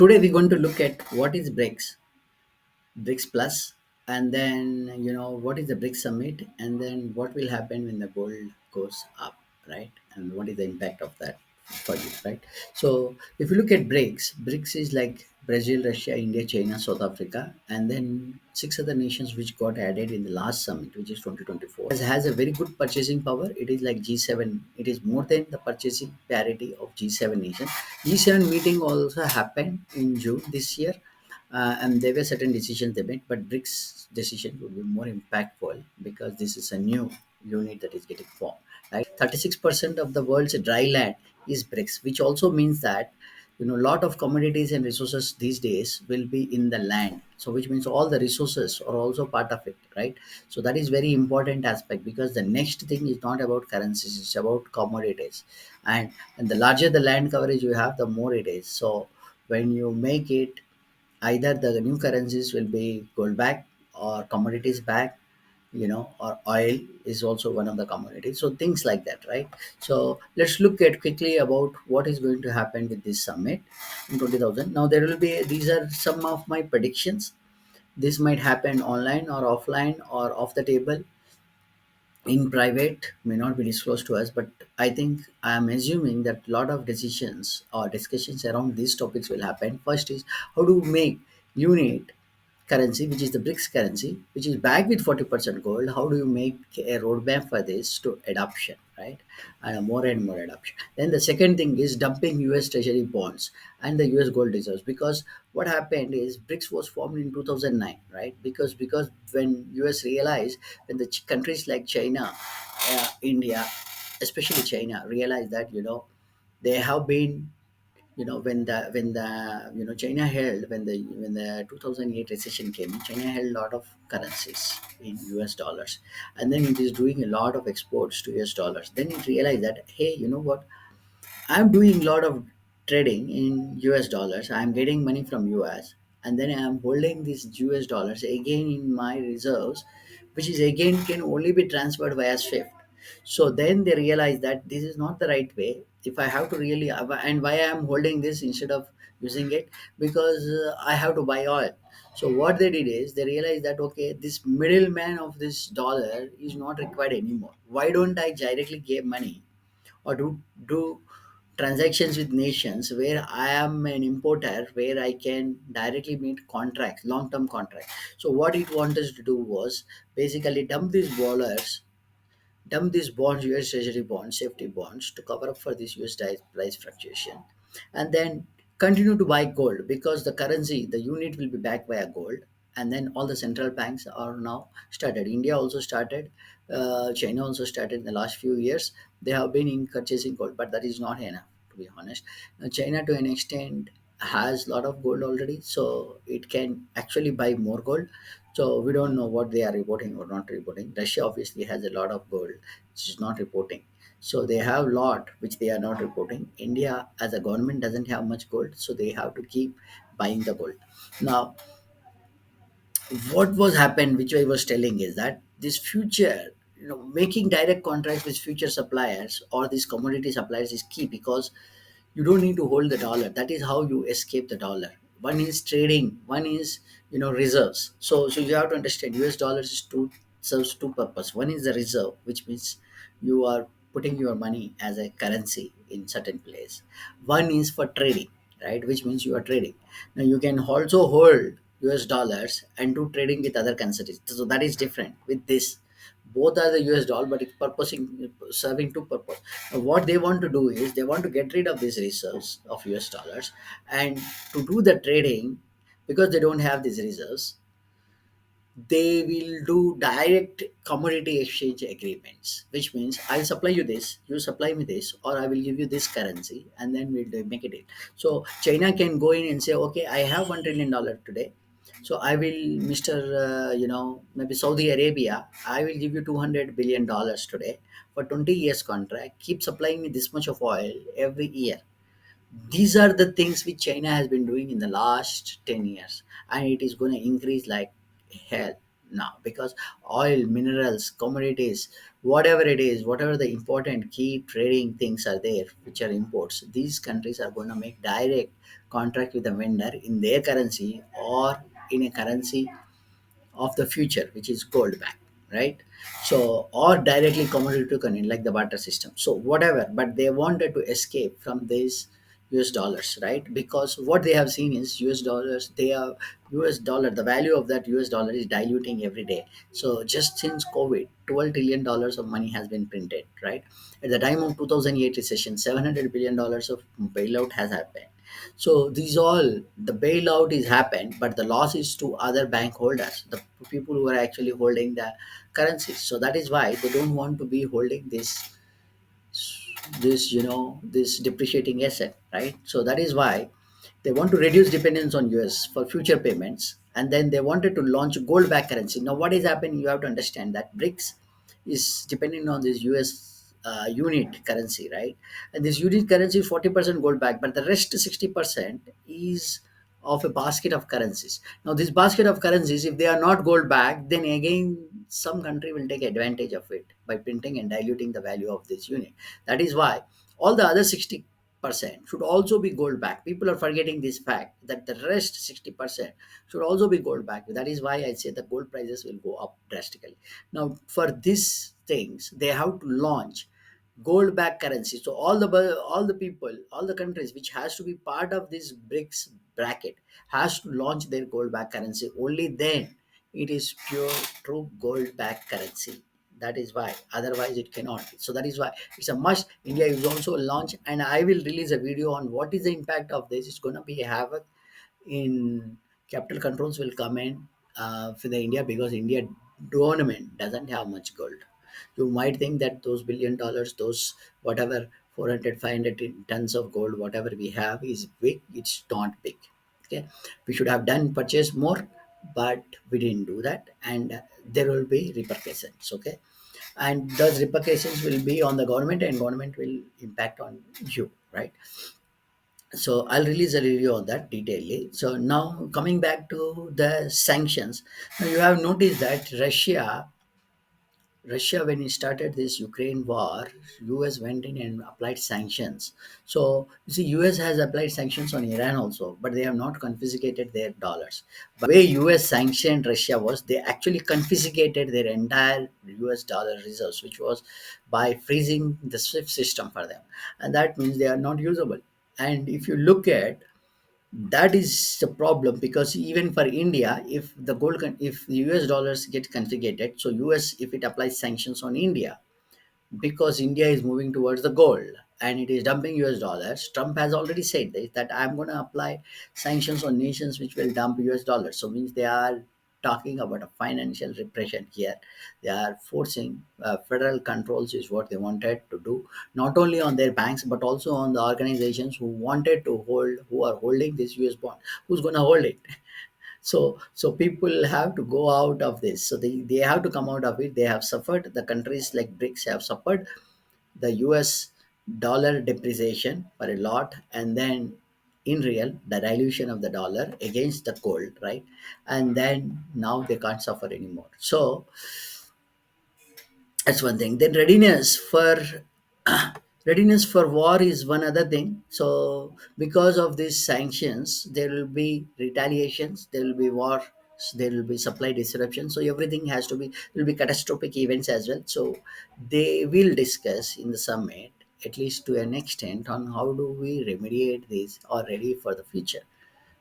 Today we're going to look at what is BRICS Plus, and then what is the BRICS Summit, and then what will happen when the gold goes up, right? And what is the impact of that for you, right? So if you look at BRICS is like Brazil, Russia, India, China, South Africa, and then six other nations which got added in the last summit, which is 2024. Has a very good purchasing power. It is like G7. It is more than the purchasing parity of G7 nation. G7 meeting also happened in June this year, and there were certain decisions they made, but BRICS decision would be more impactful because this is a new unit that is getting formed. Right, 36% of the world's dry land is BRICS, which also means that a lot of commodities and resources these days will be in the land. So, which means all the resources are also part of it, right? So that is very important aspect because the next thing is not about currencies; it's about commodities, and the larger the land coverage you have, the more it is. So when you make it, either the new currencies will be gold back or commodities back, or oil is also one of the commodities, so things like that, right? So let's look at quickly about what is going to happen with this summit in 20,000. Now there will be, these are some of my predictions. This might happen online or offline or off the table, in private, may not be disclosed to us, but I think I am assuming that a lot of decisions or discussions around these topics will happen. First is how to make unit currency, which is the BRICS currency, which is backed with 40% gold. How do you make a roadmap for this to adoption, right? And more and more adoption. Then the second thing is dumping US Treasury bonds and the US gold reserves. Because what happened is BRICS was formed in 2009, right? Because when US realized, when the countries like China, India, especially China, realized that they have been, when the China held, when the 2008 recession came, China held a lot of currencies in US dollars, and then it is doing a lot of exports to US dollars. Then it realized that, hey, you know what, I'm doing a lot of trading in US dollars. I'm getting money from US, and then I'm holding these US dollars again in my reserves, which is again can only be transferred via SWIFT. So then they realize that this is not the right way. If I have to really, and why I'm holding this instead of using it, because I have to buy oil. So what they did is they realized that, okay, this middleman of this dollar is not required anymore. Why don't I directly give money or do transactions with nations where I am an importer, where I can directly meet contracts, long-term contracts. So what it wanted us to do was basically dump these bonds, US Treasury bonds, safety bonds, to cover up for this US price fluctuation, and then continue to buy gold because the currency, the unit will be backed by a gold, and then all the central banks are now started. India also started, China also started in the last few years. They have been in purchasing gold, but that is not enough, to be honest. China, to an extent, has a lot of gold already, so it can actually buy more gold. So we don't know what they are reporting or not reporting. Russia obviously has a lot of gold which is not reporting. So they have lot which they are not reporting. India as a government doesn't have much gold, so they have to keep buying the gold. Now, what was happened, which I was telling, is that this future, making direct contracts with future suppliers or these commodity suppliers is key, because you don't need to hold the dollar. That is how you escape the dollar. One is trading, one is reserves. So you have to understand, US dollars is two, serves two purpose. One is the reserve, which means you are putting your money as a currency in certain place. One is for trading, right, which means you are trading. Now you can also hold US dollars and do trading with other currencies, so that is different with this. Both are the US dollar, but it's purposing, serving two purpose. What they want to do is they want to get rid of these reserves of US dollars, and to do the trading, because they don't have these reserves, they will do direct commodity exchange agreements, which means I'll supply you this, you supply me this, or I will give you this currency, and then we'll make it. So China can go in and say, okay, I have $1 trillion today, so I will, Mr. Maybe Saudi Arabia, I will give you $200 billion today for 20 years contract. Keep supplying me this much of oil every year. These are the things which China has been doing in the last 10 years, and it is going to increase like hell. now, because oil, minerals, commodities, whatever it is, whatever the important key trading things are there, which are imports, these countries are going to make direct contract with the vendor in their currency or in a currency of the future, which is gold back, right? So, or directly commodity to commodity, like the barter system. So, whatever, but they wanted to escape from these US dollars, right? Because what they have seen is US dollars, they are US dollar, the value of that US dollar is diluting every day. So, just since COVID, $12 trillion of money has been printed, right? At the time of 2008 recession, $700 billion of bailout has happened. So these all the bailout is happened, but the loss is to other bank holders, the people who are actually holding the currencies. So that is why they don't want to be holding this depreciating asset, right? So that is why they want to reduce dependence on US for future payments, and then they wanted to launch gold backed currency. Now what is happening, you have to understand that BRICS is depending on this US unit currency, right? And this unit currency is 40% gold back, but the rest 60% is of a basket of currencies. Now this basket of currencies, if they are not gold backed, then again some country will take advantage of it by printing and diluting the value of this unit. That is why all the other 60% should also be gold back. People are forgetting this fact that the rest 60% should also be gold back. That is why I say the gold prices will go up drastically. Now, for these things, they have to launch gold back currency. So all the people, all the countries which has to be part of this BRICS bracket has to launch their gold back currency. Only then it is pure true gold back currency. That is why, otherwise it cannot be. So that is why it's a must. India is also launch, and I will release a video on what is the impact of this. It's going to be a havoc in capital controls will come in for the India, because India government doesn't have much gold. You might think that those $1 billion, those whatever 400, 500 tons of gold, whatever we have is big. It's not big. Okay, we should have done purchase more, but we didn't do that, and there will be repercussions. Okay, and those repercussions will be on the government, and government will impact on you, right? So I'll release a review on that detailedly. So now coming back to the sanctions, now you have noticed that Russia, when it started this Ukraine war, US went in and applied sanctions. So you see, US has applied sanctions on Iran also, but they have not confiscated their dollars. But the way US sanctioned Russia was they actually confiscated their entire US dollar reserves, which was by freezing the SWIFT system for them, and that means they are not usable. And if you look at, that is the problem, because even for India, if if the US dollars get confiscated, so US, if it applies sanctions on India, because India is moving towards the gold and it is dumping US dollars. Trump has already said this, that I'm going to apply sanctions on nations which will dump US dollars. So means they are talking about a financial repression here. They are forcing federal controls is what they wanted to do, not only on their banks but also on the organizations who wanted to hold, who are holding this US bond. Who's going to hold it? So people have to go out of this, so they have to come out of it. They have suffered, the countries like BRICS have suffered the US dollar depreciation for a lot, and then in real the dilution of the dollar against the gold, right? And then now they can't suffer anymore. So that's one thing. Then readiness for war is one other thing. So because of these sanctions, there will be retaliations, there will be war, there will be supply disruption. So everything has to be, there will be catastrophic events as well. So they will discuss in the summit, at least to an extent, on how do we remediate this or ready for the future,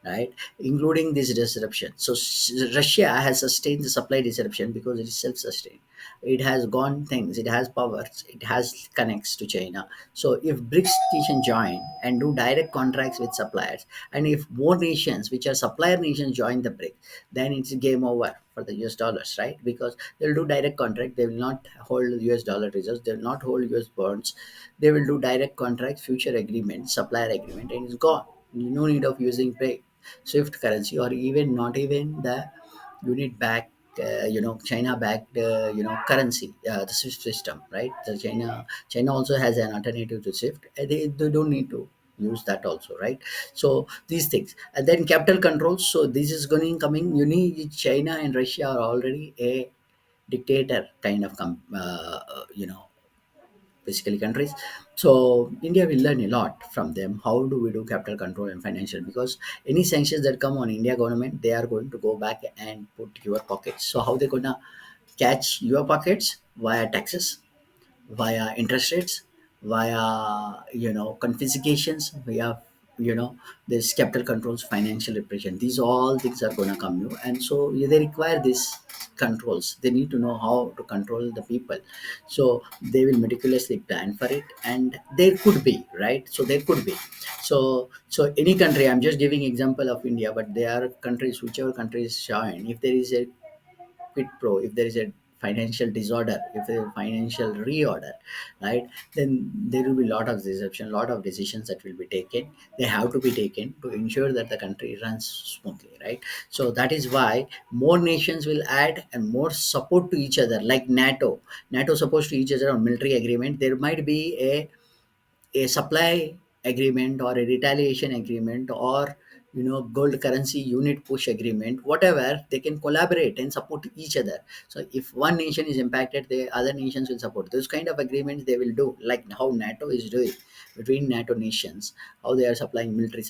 right? Including this disruption. So Russia has sustained the supply disruption because it is self-sustained. It has gone things. It has powers. It has connects to China. So if BRICS nation join and do direct contracts with suppliers, and if more nations, which are supplier nations, join the BRICS, then it's game over for the US dollars, right? Because they'll do direct contract. They will not hold US dollar reserves. They will not hold US bonds. They will do direct contracts, future agreement, supplier agreement, and it's gone. No need of using pay Swift currency, or even not even the unit backed, China backed, currency, the Swift system, right? The China also has an alternative to Swift. They don't need to. use that also, right? So these things, and then capital controls. So this is going coming. You need China and Russia are already a dictator kind of basically countries. So India will learn a lot from them. How do we do capital control and financial? Because any sanctions that come on India government, they are going to go back and put your pockets. So how they gonna catch your pockets? Via taxes, via interest rates, via confiscations, via this capital controls, financial repression. These all things are going to come new, and so they require these controls. They need to know how to control the people. So they will meticulously plan for it, and there could be, right. So there could be. So any country, I'm just giving example of India, but there are countries, whichever countries join, if there is a quid pro, if there is a financial disorder, if there is a financial reorder, right, then there will be a lot of disruption, lot of decisions that will be taken. They have to be taken to ensure that the country runs smoothly, right? So that is why more nations will add and more support to each other, like NATO supposed to each other on military agreement. There might be a supply agreement or a retaliation agreement, or gold currency unit push agreement, whatever, they can collaborate and support each other. So if one nation is impacted, the other nations will support those kind of agreements. They will do like how NATO is doing between NATO nations, how they are supplying military